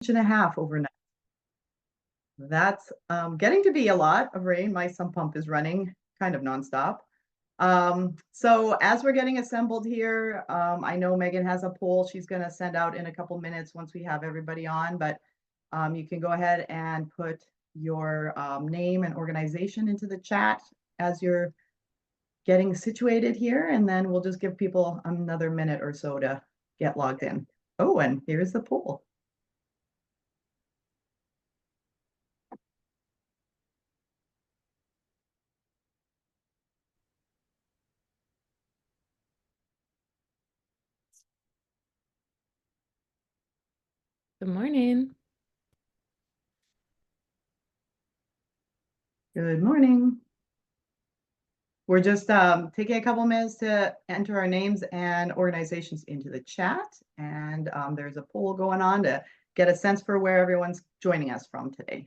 and a half overnight. That's getting to be a lot of rain. My sump pump is running kind of nonstop. So as we're getting assembled here, I know Megan has a poll she's going to send out in a couple minutes once we have everybody on, but you can go ahead and put your name and organization into the chat as you're getting situated here, and then we'll just give people another minute or so to get logged in. Oh, and here's the poll. Good morning. Good morning. We're just taking a couple minutes to enter our names and organizations into the chat. And there's a poll going on to get a sense for where everyone's joining us from today.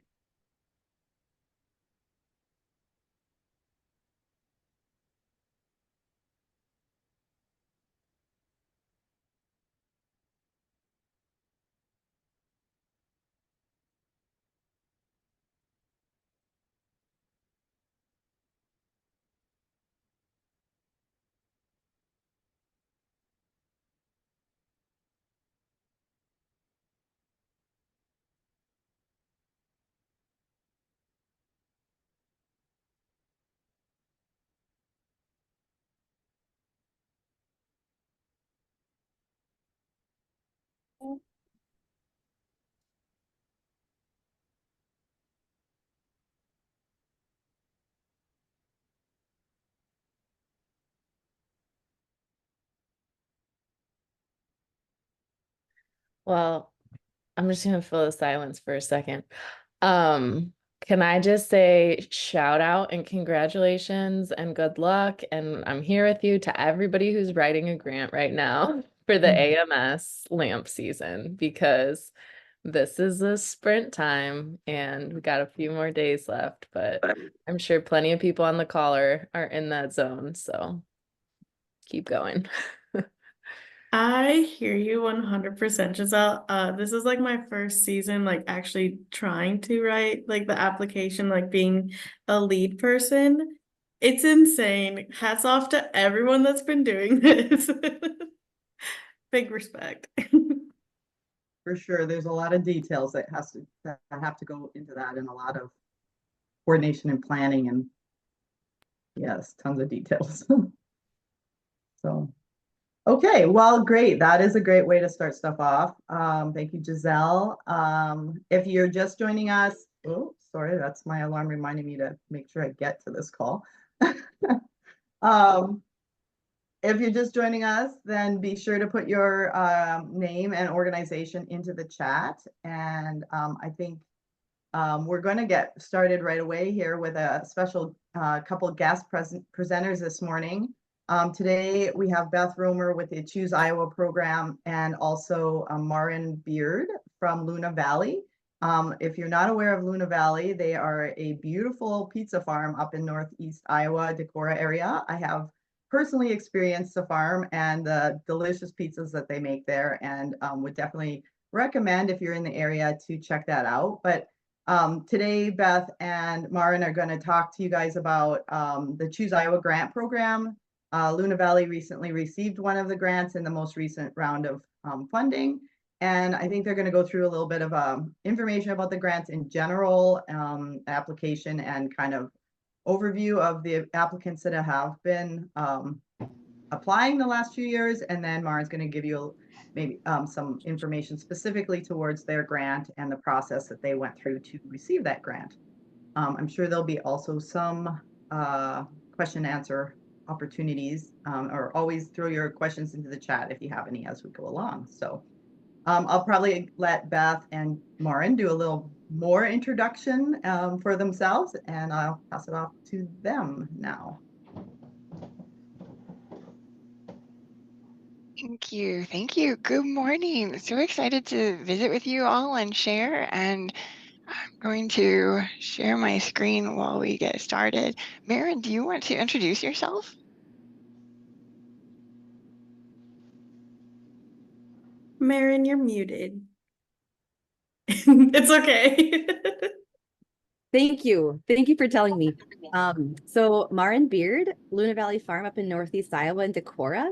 Well, I'm just gonna fill the silence for a second. Can I just say shout out and congratulations and good luck? And I'm here with you to everybody who's writing a grant right now for the AMS lamp season, because this is a sprint time and we got a few more days left, but I'm sure plenty of people on the call are in that zone, so keep going. I hear you 100%, Giselle. This is like my first season, like actually trying to write like the application, like being a lead person. It's insane. Hats off to everyone that's been doing this. Big respect. For sure, there's a lot of details that have to go into that, and a lot of coordination and planning, and yes, tons of details. So, okay, well, great. That is a great way to start stuff off. Thank you, Giselle. If you're just joining us, oh, sorry, that's my alarm reminding me to make sure I get to this call. If you're just joining us, then be sure to put your name and organization into the chat. And I think we're going to get started right away here with a special couple guest presenters this morning. Today we have Beth Romer with the Choose Iowa program, and also Marin Beard from Luna Valley. If you're not aware of Luna Valley, they are a beautiful pizza farm up in Northeast Iowa, Decorah area. I have personally experienced the farm and the delicious pizzas that they make there, and would definitely recommend, if you're in the area, to check that out. But today, Beth and Marin are going to talk to you guys about the Choose Iowa grant program. Luna Valley recently received one of the grants in the most recent round of funding. And I think they're going to go through a little bit of information about the grants in general, application, and kind of overview of the applicants that have been applying the last few years. And then Marin's going to give you maybe some information specifically towards their grant and the process that they went through to receive that grant. I'm sure there'll be also some question and answer opportunities, or always throw your questions into the chat if you have any as we go along. So I'll probably let Beth and Marin do a little more introduction for themselves, and I'll pass it off to them now. Thank you. Thank you. Good morning. So excited to visit with you all and share. And I'm going to share my screen while we get started. Marin, do you want to introduce yourself? Marin, you're muted. It's okay. Thank you. Thank you for telling me. So Marin Beard, Luna Valley Farm up in Northeast Iowa in Decorah.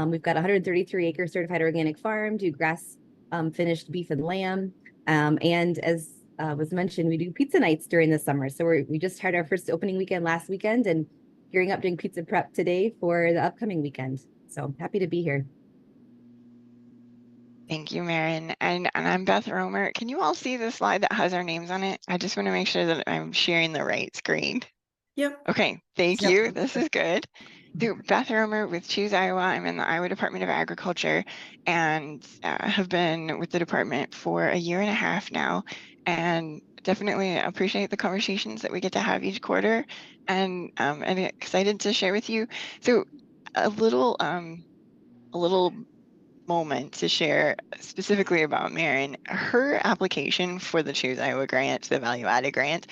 We've got 133 acre certified organic farm, do grass finished beef and lamb. And as was mentioned, we do pizza nights during the summer. So we just had our first opening weekend last weekend and gearing up doing pizza prep today for the upcoming weekend. So happy to be here. Thank you, Marin. And I'm Beth Romer. Can you all see the slide that has our names on it? I just want to make sure that I'm sharing the right screen. Yep. Okay, thank Yep. you. This is good. So Beth Romer with Choose Iowa. I'm in the Iowa Department of Agriculture and have been with the department for a year and a half now, and definitely appreciate the conversations that we get to have each quarter, and excited to share with you. So a little moment to share specifically about Marin. Her application for the Choose Iowa grant, the value added grant,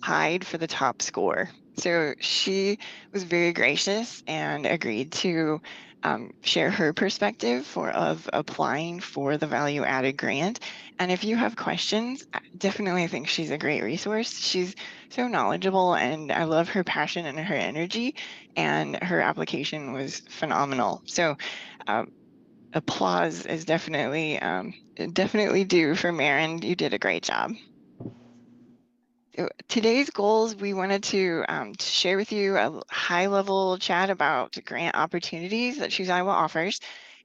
tied for the top score. So she was very gracious and agreed to share her perspective of applying for the value added grant. And if you have questions, I definitely think she's a great resource. She's so knowledgeable and I love her passion and her energy, and her application was phenomenal. So applause is definitely due for Marin. You did a great job. So today's goals, we wanted to share with you a high-level chat about grant opportunities that Choose Iowa offers,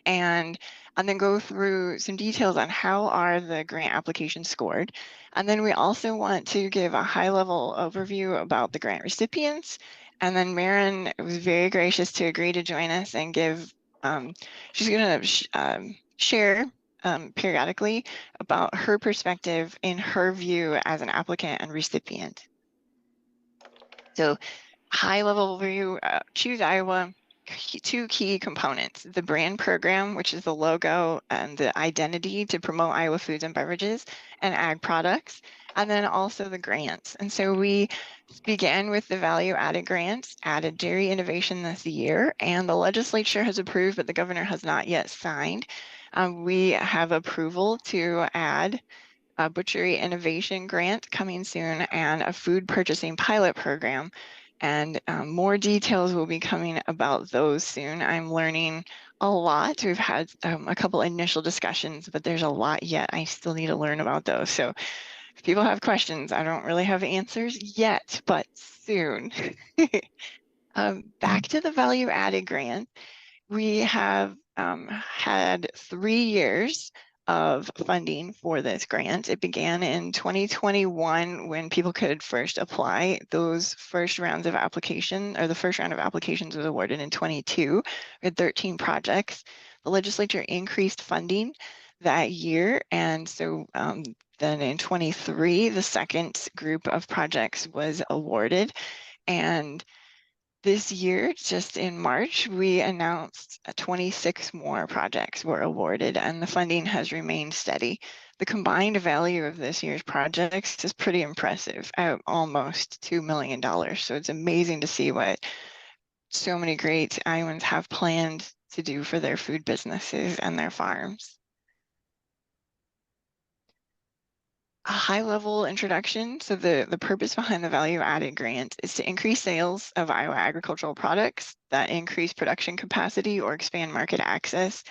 and then go through some details on how are the grant applications scored. And then we also want to give a high-level overview about the grant recipients. And then Marin was very gracious to agree to join us and give, she's going to share periodically about her perspective in her view as an applicant and recipient. So high level overview, Choose Iowa, two key components: the brand program, which is the logo and the identity to promote Iowa foods and beverages and ag products, and then also the grants. And so we began with the value added grants, added dairy innovation this year, and the legislature has approved, but the governor has not yet signed. We have approval to add a butchery innovation grant coming soon and a food purchasing pilot program. And more details will be coming about those soon. I'm learning a lot. We've had a couple initial discussions, but there's a lot yet. I still need to learn about those. So if people have questions, I don't really have answers yet, but soon. Back to the value added grant. We have had 3 years of funding for this grant. It began in 2021 when people could first apply. Those first rounds of application, or the first round of applications was awarded in 22. We had 13 projects. The legislature increased funding that year, and so then in 23, the second group of projects was awarded. And this year, just in March, we announced 26 more projects were awarded, and the funding has remained steady. The combined value of this year's projects is pretty impressive at almost $2 million. So it's amazing to see what so many great Iowans have planned to do for their food businesses and their farms. A high-level introduction. So the purpose behind the value-added grant is to increase sales of Iowa agricultural products that increase production capacity or expand market access.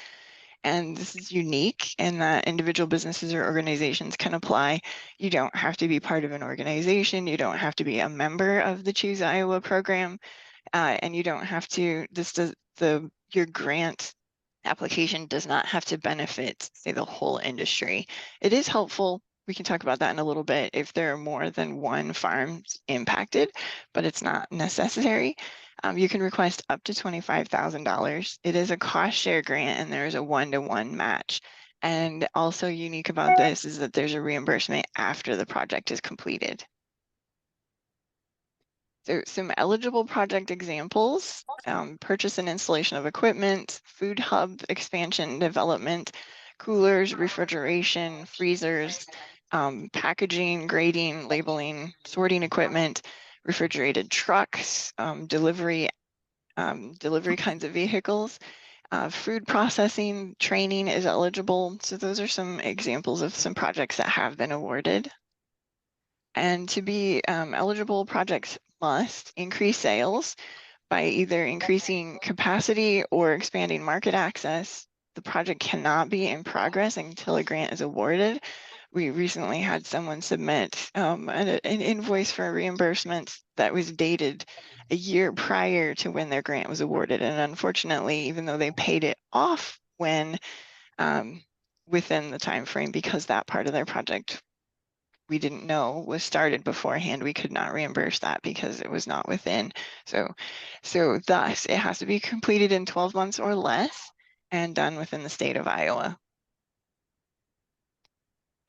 And this is unique in that individual businesses or organizations can apply. You don't have to be part of an organization. You don't have to be a member of the Choose Iowa program. And you don't have to, your grant application does not have to benefit, say, the whole industry. It is helpful. We can talk about that in a little bit if there are more than one farm impacted, but it's not necessary. You can request up to $25,000. It is a cost share grant and there is a 1-to-1 match. And also unique about this is that there's a reimbursement after the project is completed. So some eligible project examples: purchase and installation of equipment, food hub expansion development, coolers, refrigeration, freezers, packaging, grading, labeling, sorting equipment, refrigerated trucks, delivery kinds of vehicles, Food processing training is eligible. So those are some examples of some projects that have been awarded. And to be eligible, projects must increase sales by either increasing capacity or expanding market access. The project cannot be in progress until a grant is awarded. We recently had someone submit an invoice for reimbursement that was dated a year prior to when their grant was awarded. And unfortunately, even though they paid it off when within the time frame, because that part of their project we didn't know was started beforehand, we could not reimburse that because it was not within. So thus it has to be completed in 12 months or less and done within the state of Iowa.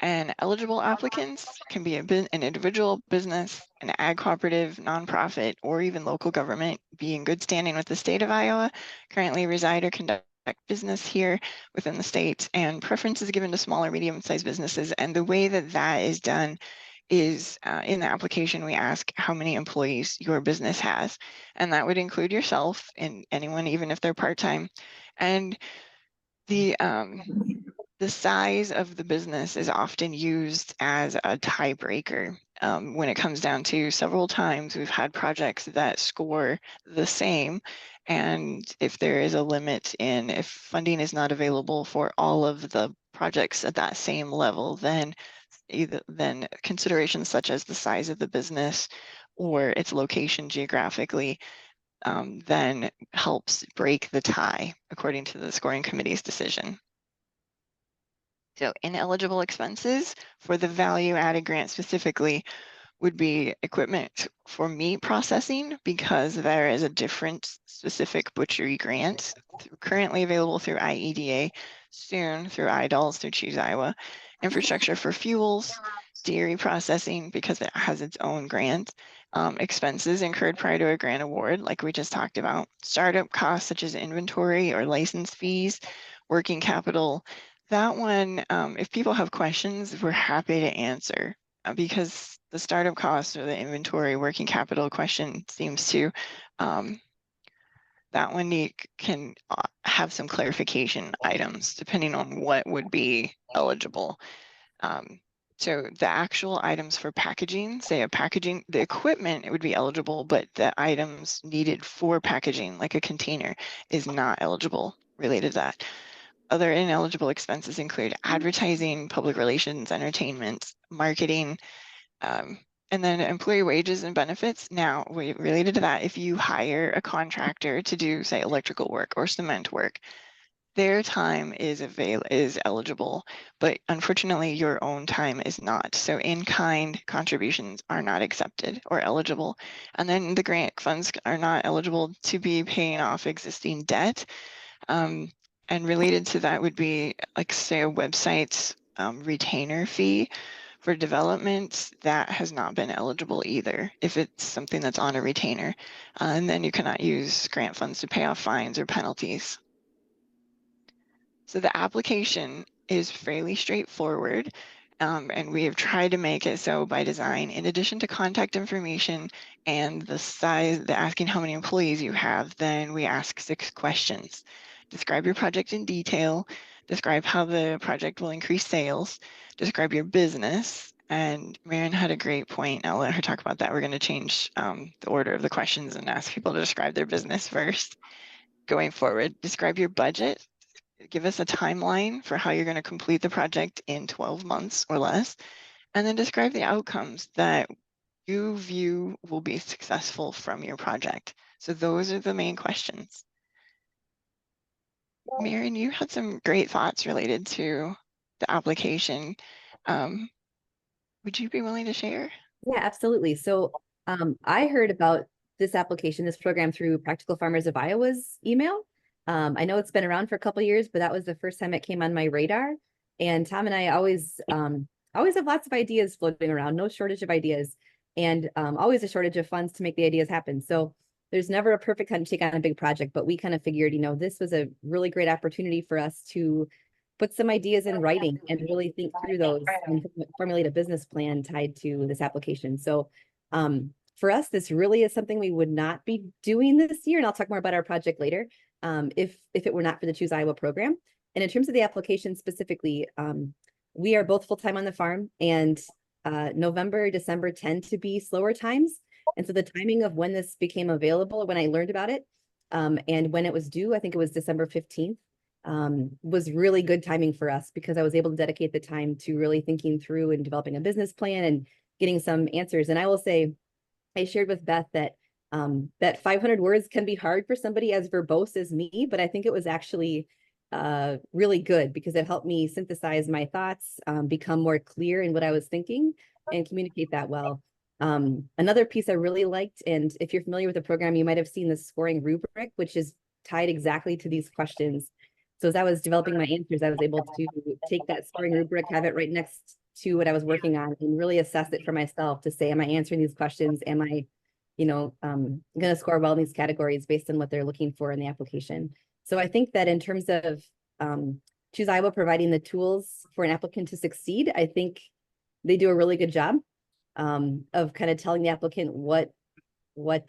And eligible applicants can be an individual business, an ag cooperative, nonprofit, or even local government, be in good standing with the state of Iowa, currently reside or conduct business here within the state, and preference is given to smaller, medium-sized businesses. And the way that that is done is in the application, we ask how many employees your business has, and that would include yourself and anyone, even if they're part-time. And the size of the business is often used as a tiebreaker. When it comes down to several times, we've had projects that score the same. And if there is a limit in, if funding is not available for all of the projects at that same level, then considerations such as the size of the business or its location geographically then helps break the tie according to the scoring committee's decision. So ineligible expenses for the value added grant specifically would be equipment for meat processing, because there is a different specific butchery grant currently available through IEDA, soon through IDOLS through Choose Iowa. Infrastructure for fuels, dairy processing, because it has its own grant. Expenses incurred prior to a grant award, like we just talked about. Startup costs such as inventory or license fees, working capital. That one, if people have questions, we're happy to answer because the startup costs or the inventory working capital question seems to, that one can have some clarification items depending on what would be eligible. So the actual items for packaging, say the equipment, it would be eligible, but the items needed for packaging, like a container, is not eligible related to that. Other ineligible expenses include advertising, public relations, entertainment, marketing, and then employee wages and benefits. Now, related to that, if you hire a contractor to do, say, electrical work or cement work, their time is eligible, but unfortunately your own time is not. So in-kind contributions are not accepted or eligible. And then the grant funds are not eligible to be paying off existing debt. And related to that would be, like, say, a website's retainer fee for development that has not been eligible either if it's something that's on a retainer. And then you cannot use grant funds to pay off fines or penalties. So the application is fairly straightforward. And we have tried to make it so by design, in addition to contact information and the size, asking how many employees you have, then we ask 6 questions. Describe your project in detail, describe how the project will increase sales, describe your business. And Marion had a great point. I'll let her talk about that. We're going to change the order of the questions and ask people to describe their business first. Going forward, describe your budget. Give us a timeline for how you're going to complete the project in 12 months or less, and then describe the outcomes that you view will be successful from your project. So those are the main questions. Marion, you had some great thoughts related to the application. Would you be willing to share? Yeah, absolutely. So I heard about this application, this program through Practical Farmers of Iowa's email. I know it's been around for a couple of years, but that was the first time it came on my radar. And Tom and I always have lots of ideas floating around, no shortage of ideas, and always a shortage of funds to make the ideas happen. So there's never a perfect time to take on a big project, but we kind of figured, this was a really great opportunity for us to put some ideas in writing and really think through those and formulate a business plan tied to this application. So for us, this really is something we would not be doing this year, and I'll talk more about our project later. if it were not for the Choose Iowa program. And in terms of the application specifically, we are both full-time on the farm, and November, December tend to be slower times. And so the timing of when this became available, when I learned about it, and when it was due, I think it was December 15th, was really good timing for us because I was able to dedicate the time to really thinking through and developing a business plan and getting some answers. And I will say, I shared with Beth that that 500 words can be hard for somebody as verbose as me, but I think it was actually really good because it helped me synthesize my thoughts, become more clear in what I was thinking, and communicate that well. Another piece I really liked, and if you're familiar with the program, you might have seen the scoring rubric, which is tied exactly to these questions. So as I was developing my answers, I was able to take that scoring rubric, have it right next to what I was working on, and really assess it for myself to say, am I answering these questions? Am I, going to score well in these categories based on what they're looking for in the application? So I think that in terms of Choose Iowa providing the tools for an applicant to succeed, I think they do a really good job of kind of telling the applicant what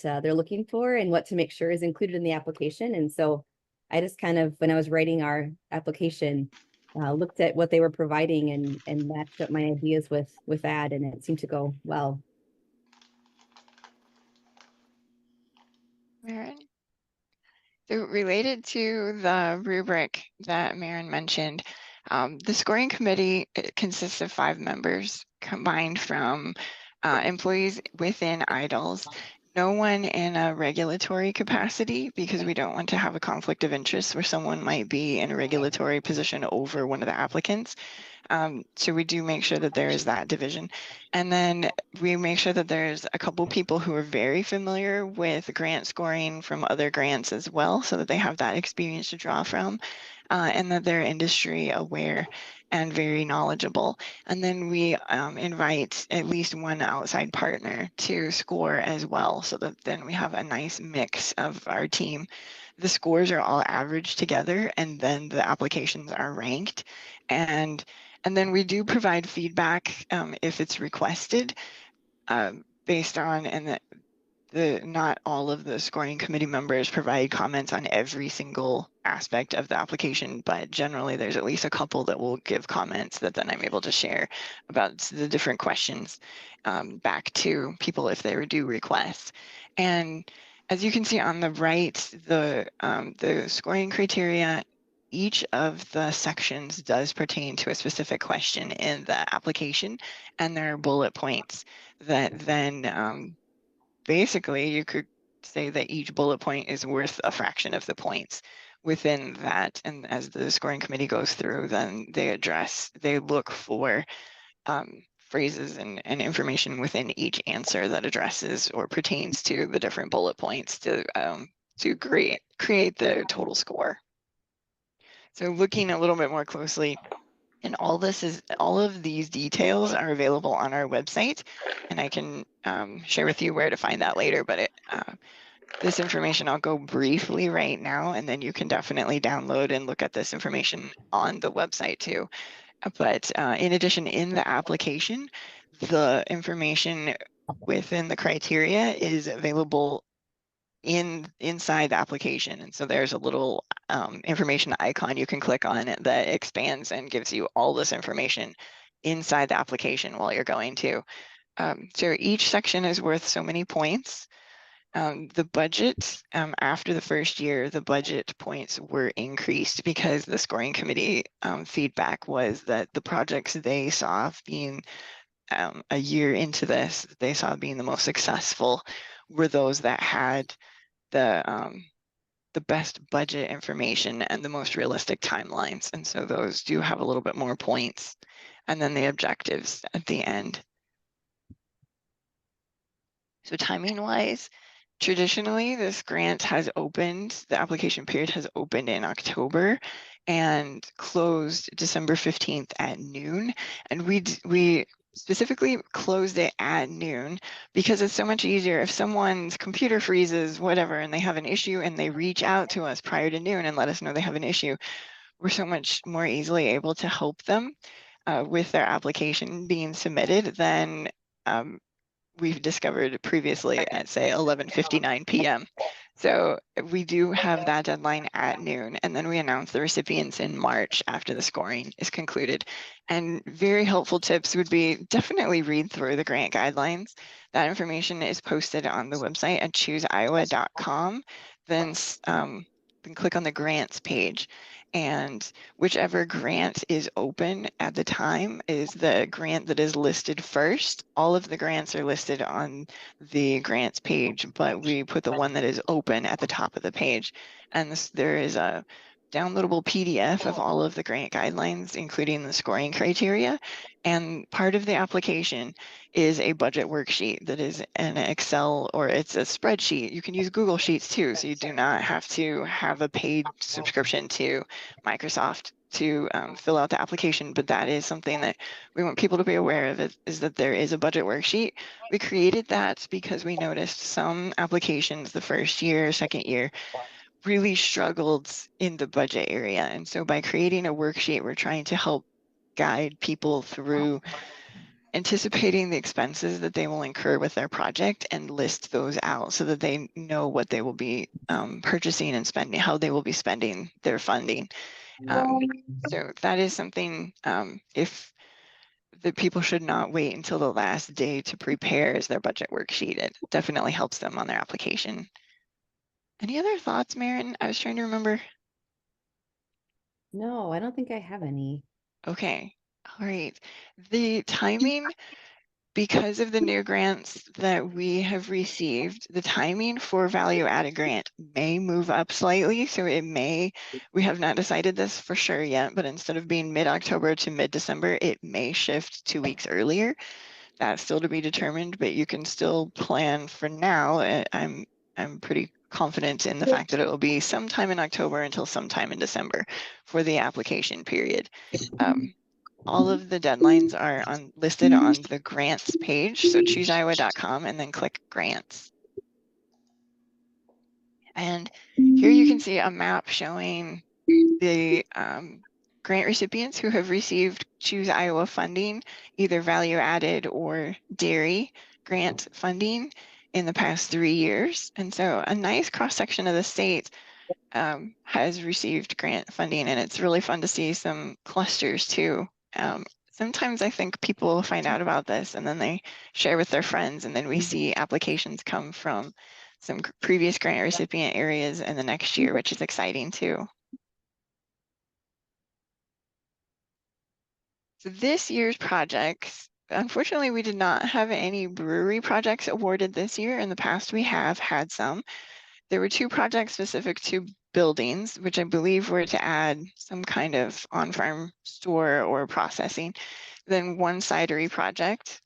they're looking for and what to make sure is included in the application. And so I just kind of, when I was writing our application, looked at what they were providing and matched up my ideas with that, and it seemed to go well. Maren? So related to the rubric that Maren mentioned, the scoring committee consists of 5 members combined from employees within IDLES, no one in a regulatory capacity, because we don't want to have a conflict of interest where someone might be in a regulatory position over one of the applicants. So we do make sure that there is that division. And then we make sure that there's a couple people who are very familiar with grant scoring from other grants as well, so that they have that experience to draw from, and that they're industry aware and very knowledgeable. And then we invite at least one outside partner to score as well, so that then we have a nice mix of our team. The scores are all averaged together, and then the applications are ranked. And then we do provide feedback if it's requested, based on, and not all of the scoring committee members provide comments on every single aspect of the application, but generally there's at least a couple that will give comments that then I'm able to share about the different questions back to people if they do requests. And as you can see on the right, the scoring criteria, each of the sections does pertain to a specific question in the application, and there are bullet points that then basically you could say that each bullet point is worth a fraction of the points within that. And as the scoring committee goes through, then they look for phrases and information within each answer that addresses or pertains to the different bullet points to create the total score. So looking a little bit more closely, and all of these details are available on our website, and I can share with you where to find that later, but this information I'll go briefly right now, and then you can definitely download and look at this information on the website too. But in addition, in the application, the information within the criteria is available inside the application. And so there's a little information icon you can click on it that expands and gives you all this information inside the application while you're going to. So each section is worth so many points. The budget, after the first year, the budget points were increased because the scoring committee feedback was that the projects they saw being a year into this, they saw being the most successful were those that had the best budget information and the most realistic timelines. And so those do have a little bit more points. And then the objectives at the end. So timing wise, traditionally this grant has opened, the application period has opened in October and closed December 15th at noon. And we specifically closed it at noon because it's so much easier if someone's computer freezes, whatever, and they have an issue and they reach out to us prior to noon and let us know they have an issue. We're so much more easily able to help them with their application being submitted than we've discovered previously at say 11:59 p.m. So we do have that deadline at noon, and then we announce the recipients in March after the scoring is concluded. And very helpful tips would be definitely read through the grant guidelines. That information is posted on the website at chooseiowa.com. Then click on the grants page, and whichever grant is open at the time is the grant that is listed first. All of the grants are listed on the grants page, but we put the one that is open at the top of the page. And there is a downloadable PDF of all of the grant guidelines, including the scoring criteria. And part of the application is a budget worksheet that is an Excel, or it's a spreadsheet. You can use Google Sheets too, so you do not have to have a paid subscription to Microsoft to fill out the application, but that is something that we want people to be aware of, is that there is a budget worksheet. We created that because we noticed some applications the first year, second year, really struggled in the budget area. And so by creating a worksheet, we're trying to help guide people through anticipating the expenses that they will incur with their project and list those out so that they know what they will be purchasing and spending, how they will be spending their funding. So that is something, if the people should not wait until the last day to prepare as their budget worksheet. It definitely helps them on their application. Any other thoughts, Maren? I was trying to remember. No, I don't think I have any. Okay, all right. The timing, because of the new grants that we have received, the timing for value added grant may move up slightly. So it may, we have not decided this for sure yet, but instead of being mid-October to mid-December, it may shift 2 weeks earlier. That's still to be determined, but you can still plan for now. I'm pretty confident in the fact that it will be sometime in October until sometime in December for the application period. All of the deadlines are listed on the grants page, so chooseiowa.com, and then click grants. And here you can see a map showing the grant recipients who have received Choose Iowa funding, either value added or dairy grant funding in the past 3 years. And so a nice cross section of the state has received grant funding, and it's really fun to see some clusters too. Sometimes I think people find out about this and then they share with their friends, and then we see applications come from some previous grant recipient areas in the next year, which is exciting too. So this year's projects, unfortunately, we did not have any brewery projects awarded this year. In the past, we have had some. There were 2 projects specific to buildings, which I believe were to add some kind of on-farm store or processing. Then 1 cidery project.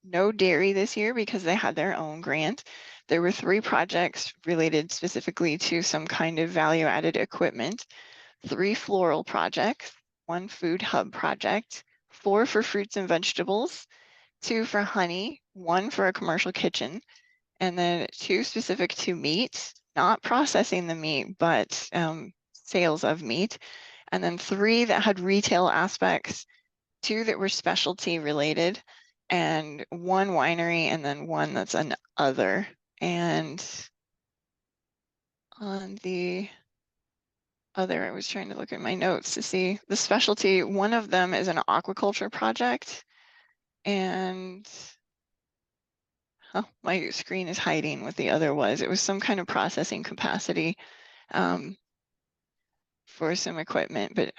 No dairy this year because they had their own grant. There were 3 projects related specifically to some kind of value-added equipment. 3 floral projects, 1 food hub project, 4 for fruits and vegetables, 2 for honey, 1 for a commercial kitchen, and then 2 specific to meat, not processing the meat, but sales of meat, and then 3 that had retail aspects, 2 that were specialty related, and 1 winery, and then 1 that's an other. And on the other, I was trying to look at my notes to see the specialty. 1 of them is an aquaculture project, and my screen is hiding what the other was. It was some kind of processing capacity for some equipment, but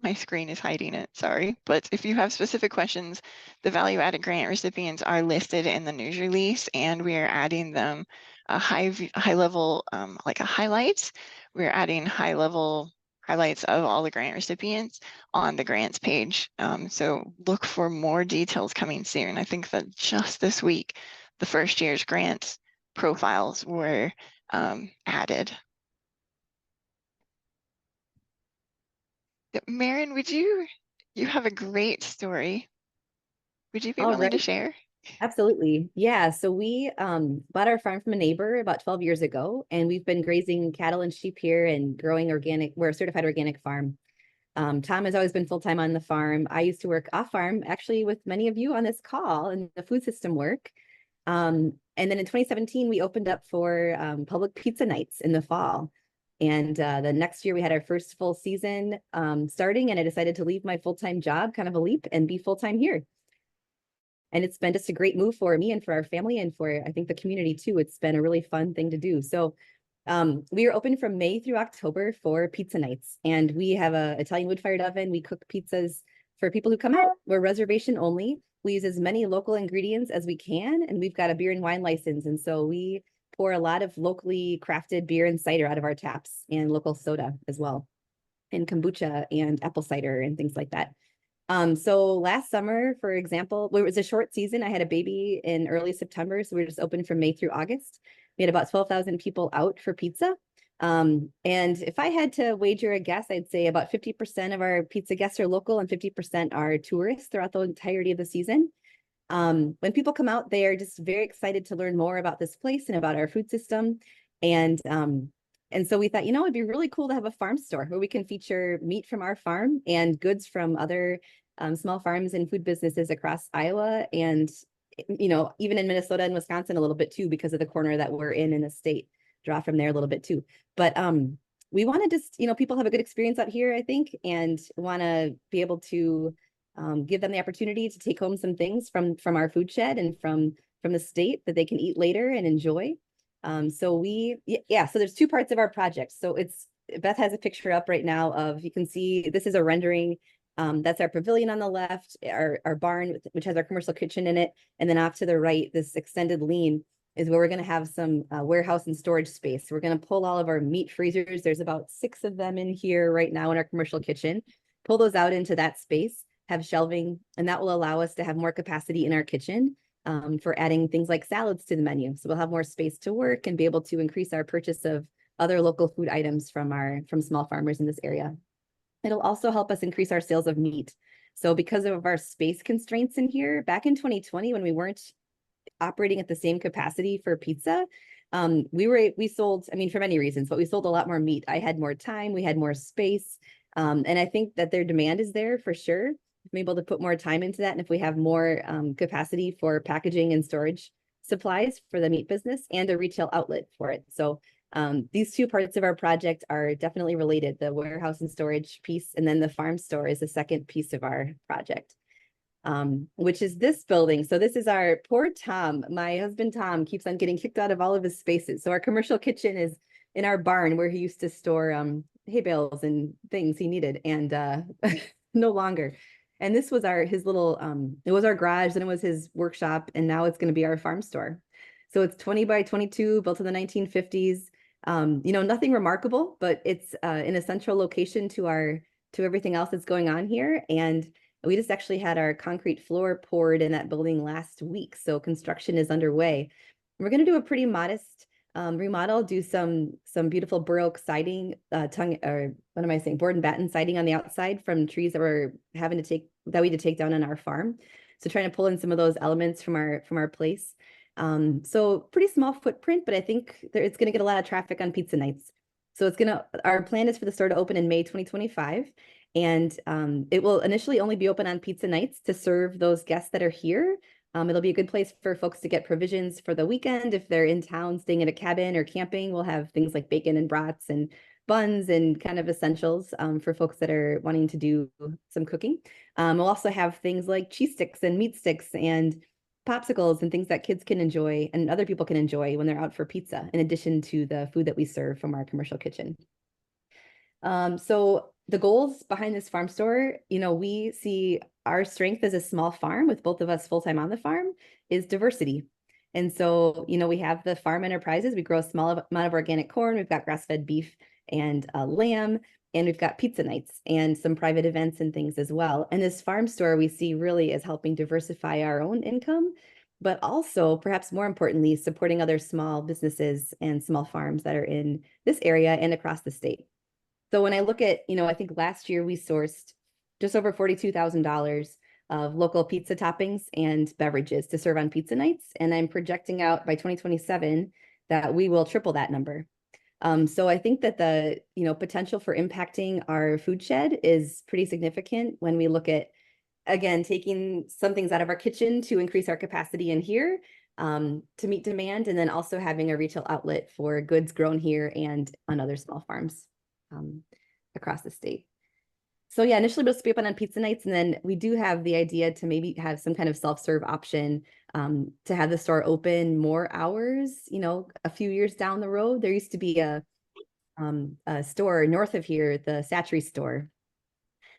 my screen is hiding it, sorry. But if you have specific questions, the value added grant recipients are listed in the news release, and we are adding them a high level, like a highlights. We're adding high level highlights of all the grant recipients on the grants page. So look for more details coming soon. I think that just this week, the first year's grant profiles were added. Maren, you have a great story. Would you be All willing to right. share? Absolutely. Yeah. So we bought our farm from a neighbor about 12 years ago, and we've been grazing cattle and sheep here and growing organic. We're a certified organic farm. Tom has always been full-time on the farm. I used to work off farm, actually, with many of you on this call in the food system work. And then in 2017, we opened up for public pizza nights in the fall. And the next year we had our first full season starting, and I decided to leave my full-time job, kind of a leap, and be full-time here. And it's been just a great move for me and for our family and for, I think, the community too. It's been a really fun thing to do. So we are open from May through October for pizza nights, and we have a Italian wood-fired oven. We cook pizzas for people who come out. We're reservation only. We use as many local ingredients as we can, and we've got a beer and wine license. And so we pour a lot of locally crafted beer and cider out of our taps, and local soda as well, and kombucha and apple cider and things like that. So last summer, for example, it was a short season. I had a baby in early September, so we were just open from May through August. We had about 12,000 people out for pizza. And if I had to wager a guess, I'd say about 50% of our pizza guests are local and 50% are tourists throughout the entirety of the season. When people come out, they are just very excited to learn more about this place and about our food system. And so we thought, it'd be really cool to have a farm store where we can feature meat from our farm and goods from other small farms and food businesses across Iowa, and even in Minnesota and Wisconsin a little bit too, because of the corner that we're in the state. Draw from there a little bit too. But we want to just, people have a good experience out here, I think, and want to be able to give them the opportunity to take home some things from our food shed and from the state that they can eat later and enjoy. So there's two parts of our project. So Beth has a picture up right now of, you can see, this is a rendering. That's our pavilion on the left, our barn, which has our commercial kitchen in it. And then off to the right, this extended lean is where we're going to have some warehouse and storage space. We're going to pull all of our meat freezers. There's about 6 of them in here right now in our commercial kitchen. Pull those out into that space, have shelving, and that will allow us to have more capacity in our kitchen for adding things like salads to the menu. So we'll have more space to work and be able to increase our purchase of other local food items from small farmers in this area. It'll also help us increase our sales of meat. So because of our space constraints in here, back in 2020, when we weren't operating at the same capacity for pizza, we sold, for many reasons, but we sold a lot more meat. I had more time, we had more space. And I think that their demand is there for sure. I'm able to put more time into that. And if we have more capacity for packaging and storage supplies for the meat business and a retail outlet for it. So these two parts of our project are definitely related, the warehouse and storage piece, and then the farm store is the second piece of our project, which is this building. So this is our poor Tom. My husband, Tom, keeps on getting kicked out of all of his spaces. So our commercial kitchen is in our barn where he used to store hay bales and things he needed, and no longer. And this was his little, it was our garage, then it was his workshop, and now it's going to be our farm store. So it's 20 by 22, built in the 1950s. Nothing remarkable, but it's in a central location to everything else that's going on here. And we just actually had our concrete floor poured in that building last week. So construction is underway. We're going to do a pretty modest remodel, do some beautiful bur oak siding, board and batten siding on the outside from trees that we had to take down on our farm. So trying to pull in some of those elements from our place. So pretty small footprint, but I think it's going to get a lot of traffic on pizza nights. So our plan is for the store to open in May 2025. And it will initially only be open on pizza nights to serve those guests that are here. It'll be a good place for folks to get provisions for the weekend. If they're in town staying at a cabin or camping, we'll have things like bacon and brats and buns and kind of essentials for folks that are wanting to do some cooking. We'll also have things like cheese sticks and meat sticks and popsicles and things that kids can enjoy and other people can enjoy when they're out for pizza, in addition to the food that we serve from our commercial kitchen. So the goals behind this farm store, we see our strength as a small farm with both of us full-time on the farm is diversity. And so, we have the farm enterprises. We grow a small amount of organic corn. We've got grass-fed beef and lamb, and we've got pizza nights and some private events and things as well. And this farm store we see really as helping diversify our own income, but also perhaps more importantly, supporting other small businesses and small farms that are in this area and across the state. So when I look at, I think last year we sourced just over $42,000 of local pizza toppings and beverages to serve on pizza nights. And I'm projecting out by 2027 that we will triple that number. So I think that the, potential for impacting our food shed is pretty significant when we look at, again, taking some things out of our kitchen to increase our capacity in here, to meet demand, and then also having a retail outlet for goods grown here and on other small farms across the state. So yeah, initially we'll be open on pizza nights, and then we do have the idea to maybe have some kind of self-serve option to have the store open more hours, a few years down the road. There used to be a store north of here, the Satchery store,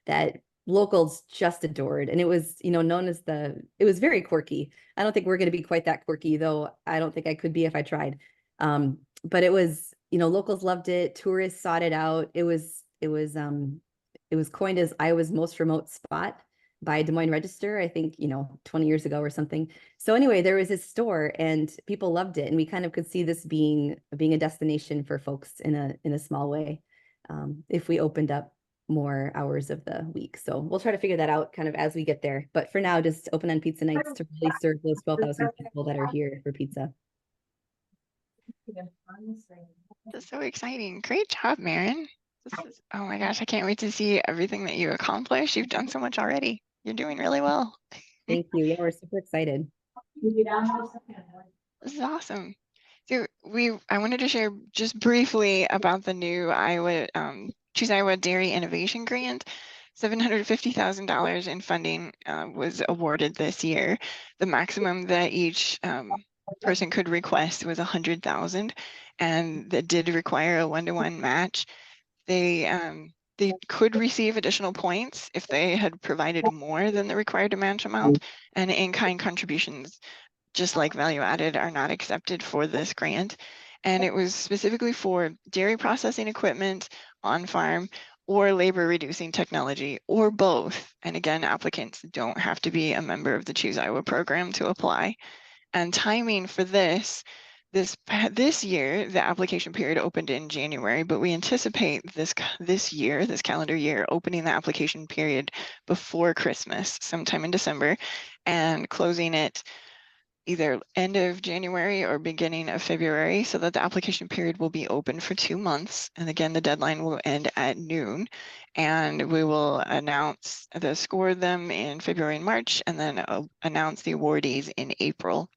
that locals just adored. And it was, known as it was very quirky. I don't think we're going to be quite that quirky, though. I don't think I could be if I tried. But it was, locals loved it. Tourists sought it out. It was coined as Iowa's most remote spot by Des Moines Register, I think, 20 years ago or something. So anyway, there was this store and people loved it. And we kind of could see this being a destination for folks in a small way, if we opened up more hours of the week. So we'll try to figure that out kind of as we get there. But for now, just open on pizza nights to really serve those 12,000 people that are here for pizza. That's so exciting. Great job, Maren. Oh my gosh, I can't wait to see everything that you accomplish. You've done so much already. You're doing really well. Thank you. Yeah, we're super excited. This is awesome. So I wanted to share just briefly about the new Choose Iowa Dairy Innovation Grant. $750,000 in funding was awarded this year. The maximum that each person could request was $100,000, and that did require a 1-to-1 match. They could receive additional points if they had provided more than the required match amount, and in-kind contributions, just like value added, are not accepted for this grant. And it was specifically for dairy processing equipment on farm or labor reducing technology, or both. And again, applicants don't have to be a member of the Choose Iowa program to apply. And timing for this year, the application period opened in January, but we anticipate this calendar year, opening the application period before Christmas, sometime in December, and closing it either end of January or beginning of February, so that the application period will be open for 2 months. And again, the deadline will end at noon, and we will score them in February and March, and then announce the awardees in April.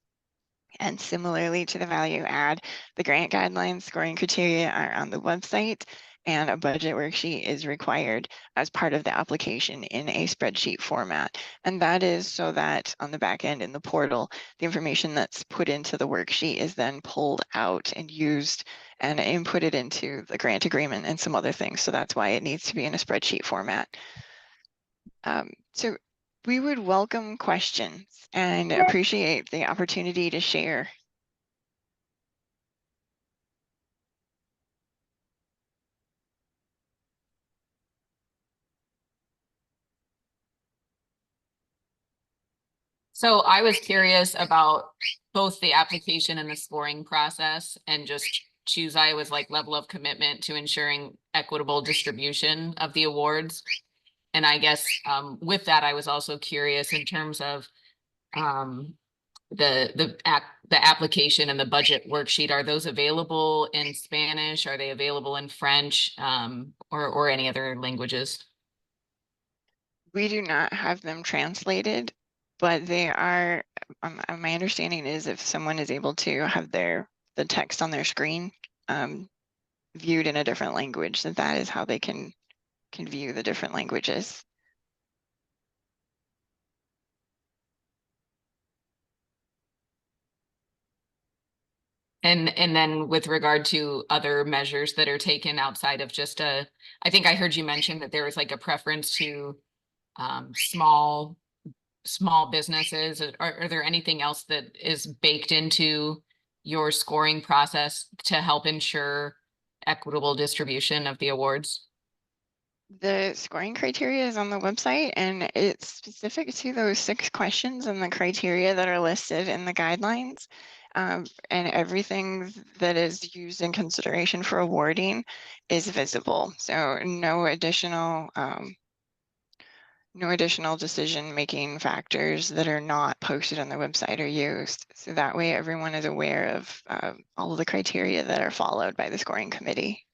And similarly to the value add, the grant guidelines scoring criteria are on the website, and a budget worksheet is required as part of the application in a spreadsheet format. And that is so that on the back end in the portal, the information that's put into the worksheet is then pulled out and used and inputted into the grant agreement and some other things. So that's why it needs to be in a spreadsheet format. So we would welcome questions and appreciate the opportunity to share. So I was curious about both the application and the scoring process, and just Choose Iowa's level of commitment to ensuring equitable distribution of the awards. And I guess with that, I was also curious in terms of the application and the budget worksheet. Are those available in Spanish? Are they available in French, or any other languages? We do not have them translated, but they are, my understanding is if someone is able to have the text on their screen viewed in a different language, that is how they can view the different languages. And then with regard to other measures that are taken outside of just I think I heard you mention that there was a preference to small businesses. Are there anything else that is baked into your scoring process to help ensure equitable distribution of the awards? The scoring criteria is on the website, and it's specific to those 6 questions and the criteria that are listed in the guidelines. And everything that is used in consideration for awarding is visible. So no additional decision-making factors that are not posted on the website are used. So that way everyone is aware of all of the criteria that are followed by the scoring committee.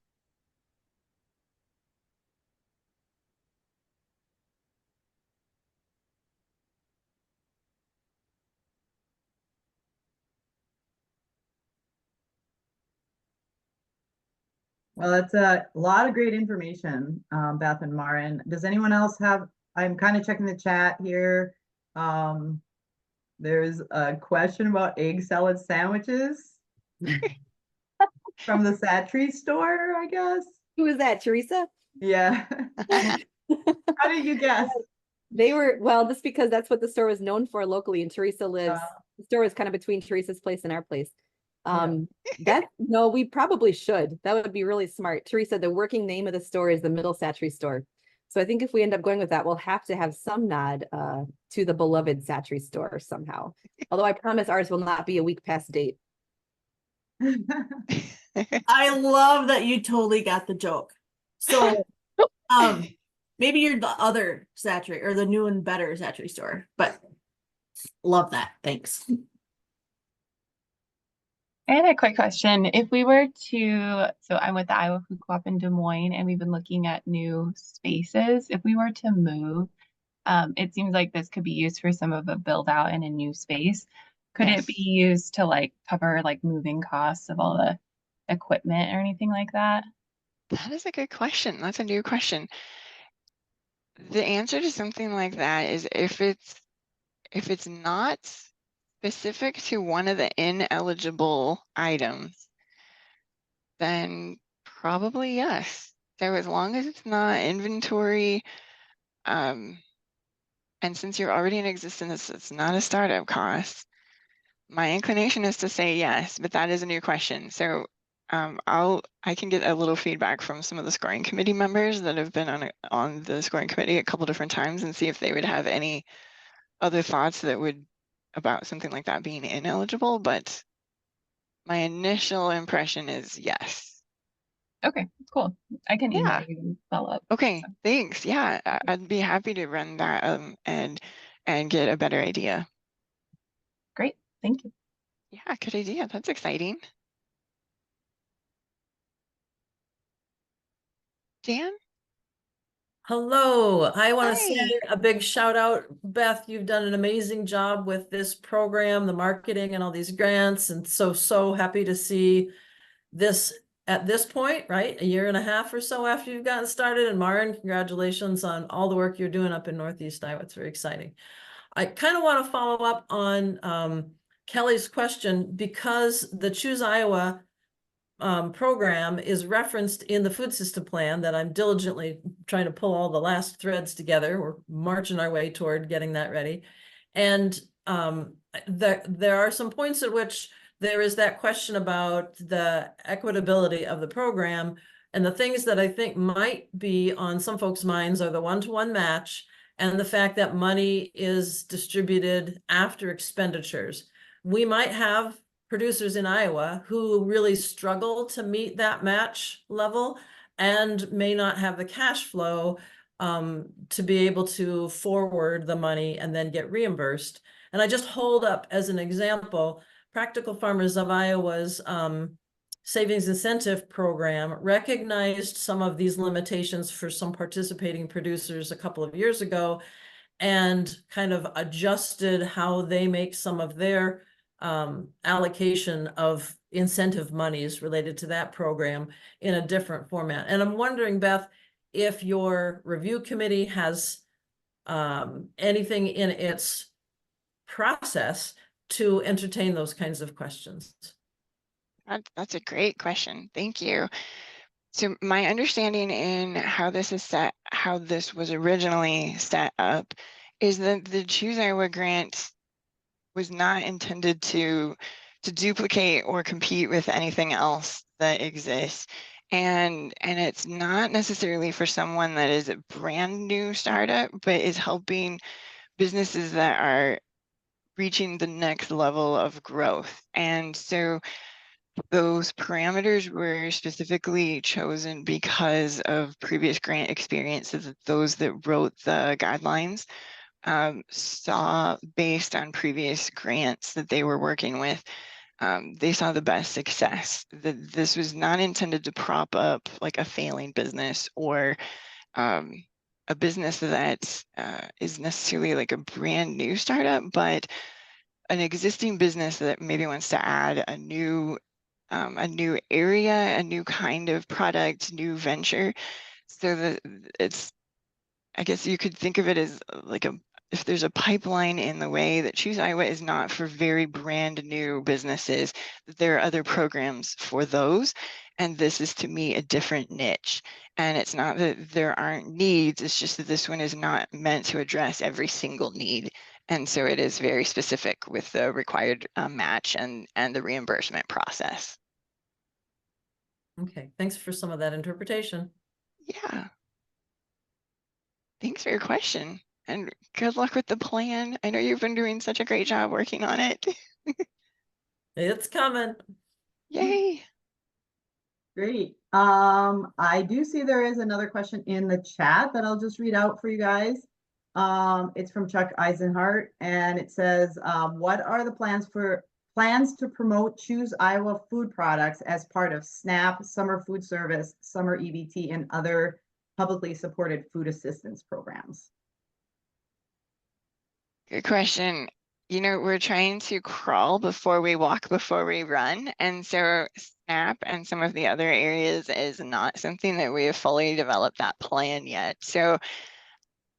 Well, that's a lot of great information, Beth and Marin. Does anyone else have, I'm kind of checking the chat here. There's a question about egg salad sandwiches from the Satry store, I guess. Who is that, Teresa? Yeah. How did you guess? They were, well, just because that's what the store was known for locally, and Teresa lives, the store was kind of between Teresa's place and our place. No, we probably should. That would be really smart. Teresa, the working name of the store is the Middle Satry store. So I think if we end up going with that, we'll have to have some nod to the beloved Satry store somehow. Although I promise ours will not be a week past date. I love that you totally got the joke. So, maybe you're the other Satry or the new and better Satry store, but love that. Thanks. I had a quick question. If we were to, so I'm with the Iowa Food Co-op in Des Moines, and we've been looking at new spaces. If we were to move, it seems like this could be used for some of a build out in a new space. Could it be used to like cover like moving costs of all the equipment or anything like that? That is a good question. That's a new question. The answer to something like that is if it's not specific to one of the ineligible items, then probably yes. So as long as it's not inventory, and since you're already in existence, it's not a startup cost. My inclination is to say yes, but that is a new question. So I can get a little feedback from some of the scoring committee members that have been on the scoring committee a couple different times and see if they would have any other thoughts about something like that being ineligible, but my initial impression is yes. Okay, cool. I can email you and follow up. Okay, thanks. Yeah, I'd be happy to run that and get a better idea. Great, thank you. Yeah, good idea. That's exciting. Dan? Hello, I want to Hi. say a big shout out, Beth. You've done an amazing job with this program, the marketing and all these grants. And so happy to see this at this point, right? A year and a half or so after you've gotten started. And Marin, congratulations on all the work you're doing up in Northeast Iowa. It's very exciting. I kind of want to follow up on Kelly's question because the Choose Iowa program is referenced in the food system plan that I'm diligently trying to pull all the last threads together. We're marching our way toward getting that ready. And there are some points at which there is that question about the equitability of the program. And the things that I think might be on some folks' minds are the one-to-one match and the fact that money is distributed after expenditures. We might have producers in Iowa who really struggle to meet that match level and may not have the cash flow to be able to forward the money and then get reimbursed. And I just hold up as an example, Practical Farmers of Iowa's savings incentive program recognized some of these limitations for some participating producers a couple of years ago and kind of adjusted how they make some of their allocation of incentive monies related to that program in a different format. And I'm wondering, Beth, if your review committee has anything in its process to entertain those kinds of questions. That's a great question. Thank you. So my understanding in how this was originally set up is that the Choose Iowa grant was not intended to duplicate or compete with anything else that exists. And it's not necessarily for someone that is a brand new startup, but is helping businesses that are reaching the next level of growth. And so those parameters were specifically chosen because of previous grant experiences that those that wrote the guidelines saw based on previous grants that they were working with. They saw the best success. That this was not intended to prop up like a failing business or a business that is necessarily like a brand new startup, but an existing business that maybe wants to add a new a new area, a new kind of product, new venture. So that it's, I guess you could think of it as like if there's a pipeline in the way, that Choose Iowa is not for very brand new businesses, that there are other programs for those. And this is, to me, a different niche. And it's not that there aren't needs, it's just that this one is not meant to address every single need. And so it is very specific with the required match and the reimbursement process. Okay, thanks for some of that interpretation. Yeah. Thanks for your question, and good luck with the plan. I know you've been doing such a great job working on it. It's coming. Yay. Great. I do see there is another question in the chat that I'll just read out for you guys. It's from Chuck Eisenhart, and it says, what are the plans to promote Choose Iowa food products as part of SNAP, Summer Food Service, Summer EBT, and other publicly supported food assistance programs? Good question. You know, we're trying to crawl before we walk, before we run. And so SNAP and some of the other areas is not something that we have fully developed that plan yet. So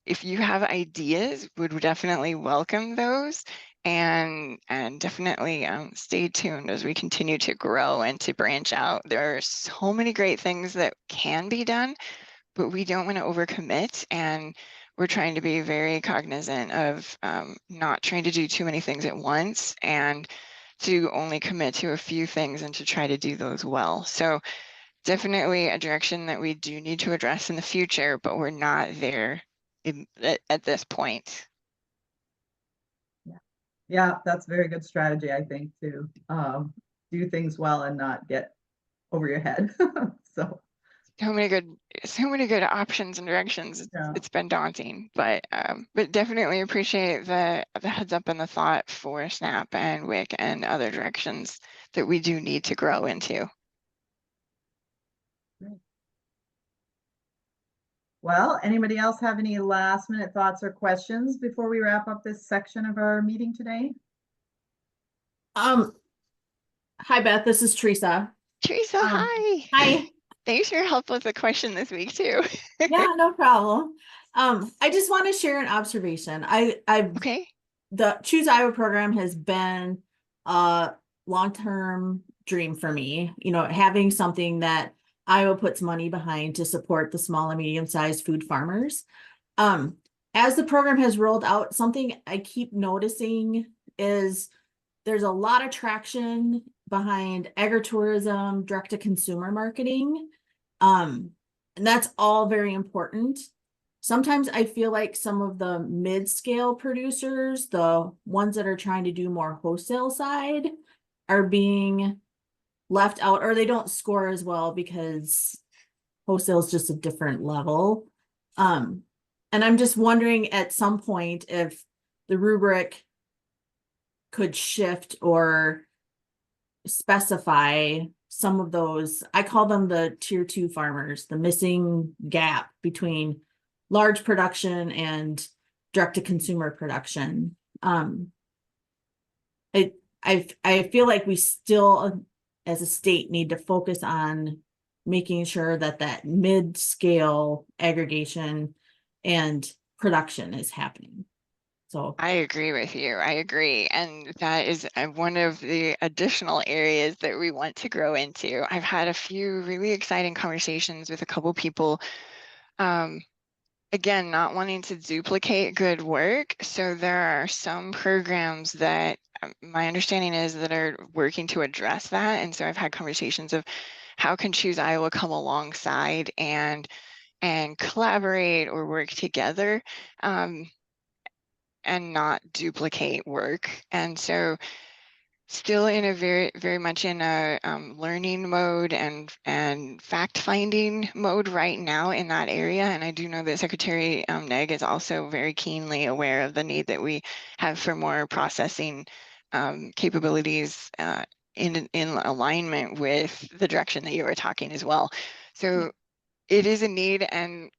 if you have ideas, would definitely welcome those, and definitely stay tuned as we continue to grow and to branch out. There are so many great things that can be done, but we don't want to overcommit, and we're trying to be very cognizant of not trying to do too many things at once, and to only commit to a few things and to try to do those well. So definitely a direction that we do need to address in the future, but we're not there at this point. Yeah, that's a very good strategy, I think, to do things well and not get over your head. So So many good options and directions. Yeah. It's been daunting, but definitely appreciate the heads up and the thought for SNAP and WIC and other directions that we do need to grow into. Well, anybody else have any last minute thoughts or questions before we wrap up this section of our meeting today? Hi, Beth, this is Teresa. Teresa, hi. Hi. Thanks for your help with the question this week too. Yeah, no problem. I just want to share an observation. Okay. The Choose Iowa program has been a long-term dream for me, you know, having something that Iowa puts money behind to support the small and medium-sized food farmers. As the program has rolled out, something I keep noticing is there's a lot of traction behind agritourism, direct-to-consumer marketing. And that's all very important. Sometimes I feel like some of the mid-scale producers, the ones that are trying to do more wholesale side, are being left out, or they don't score as well because wholesale is just a different level. And I'm just wondering at some point if the rubric could shift or specify some of those. I call them the tier 2 farmers, the missing gap between large production and direct to consumer production. I feel like we still, as a state, need to focus on making sure that mid-scale aggregation and production is happening. So I agree with you. I agree. And that is one of the additional areas that we want to grow into. I've had a few really exciting conversations with a couple people, again, not wanting to duplicate good work. So there are some programs that my understanding is that are working to address that. And so I've had conversations of how can Choose Iowa come alongside and collaborate or work together, and not duplicate work. And so still in a very much in a learning mode and fact finding mode right now in that area. And I do know that Secretary Neg is also very keenly aware of the need that we have for more processing capabilities in alignment with the direction that you were talking as well. So it is a need, and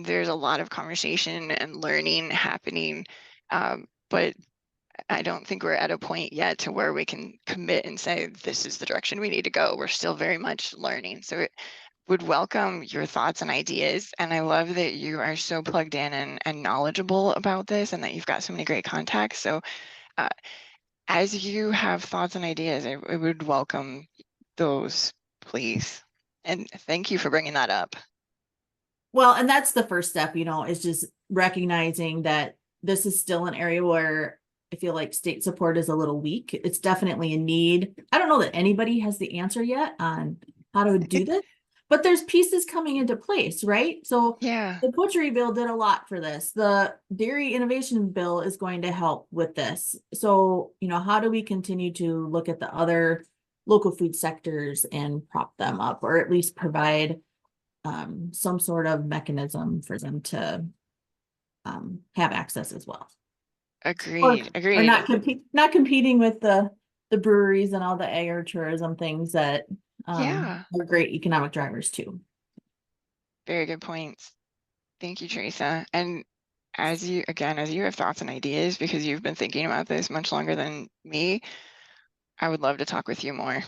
there's a lot of conversation and learning happening, but I don't think we're at a point yet to where we can commit and say, this is the direction we need to go. We're still very much learning. So it would welcome your thoughts and ideas. And I love that you are so plugged in and knowledgeable about this and that you've got so many great contacts. So as you have thoughts and ideas, I would welcome those, please. And thank you for bringing that up. Well, and that's the first step, is just recognizing that this is still an area where I feel like state support is a little weak. It's definitely a need. I don't know that anybody has the answer yet on how to do this, but there's pieces coming into place, right? So Yeah, the butchery bill did a lot for this. The dairy innovation bill is going to help with this. So, how do we continue to look at the other local food sectors and prop them up, or at least provide some sort of mechanism for them to have access as well. agreed, Or agreed. not competing with the breweries and all the agritourism things that Yeah. are great economic drivers too. Very good points. Thank you, Teresa. And as you have thoughts and ideas, because you've been thinking about this much longer than me, I would love to talk with you more.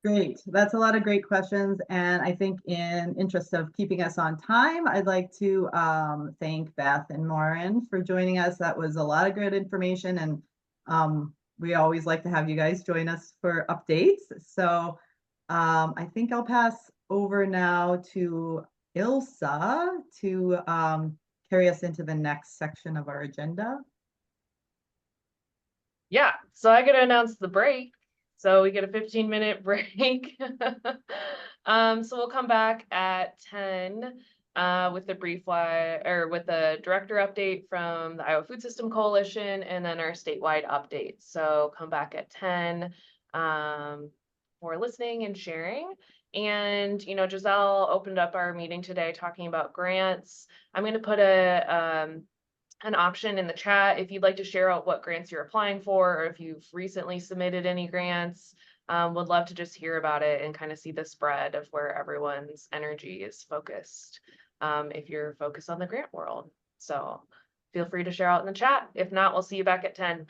Great. That's a lot of great questions. And I think in interest of keeping us on time, I'd like to thank Beth and Lauren for joining us. That was a lot of good information. And we always like to have you guys join us for updates. So I think I'll pass over now to Ilsa to carry us into the next section of our agenda. Yeah, so I gotta announce the break. So we get a 15-minute break. So we'll come back at 10 with the with the director update from the Iowa Food System Coalition and then our statewide update. So come back at 10 for listening and sharing. And, Giselle opened up our meeting today talking about grants. I'm going to put an option in the chat if you'd like to share out what grants you're applying for, or if you've recently submitted any grants. Would love to just hear about it and kind of see the spread of where everyone's energy is focused, if you're focused on the grant world. So feel free to share out in the chat. If not, we'll see you back at 10.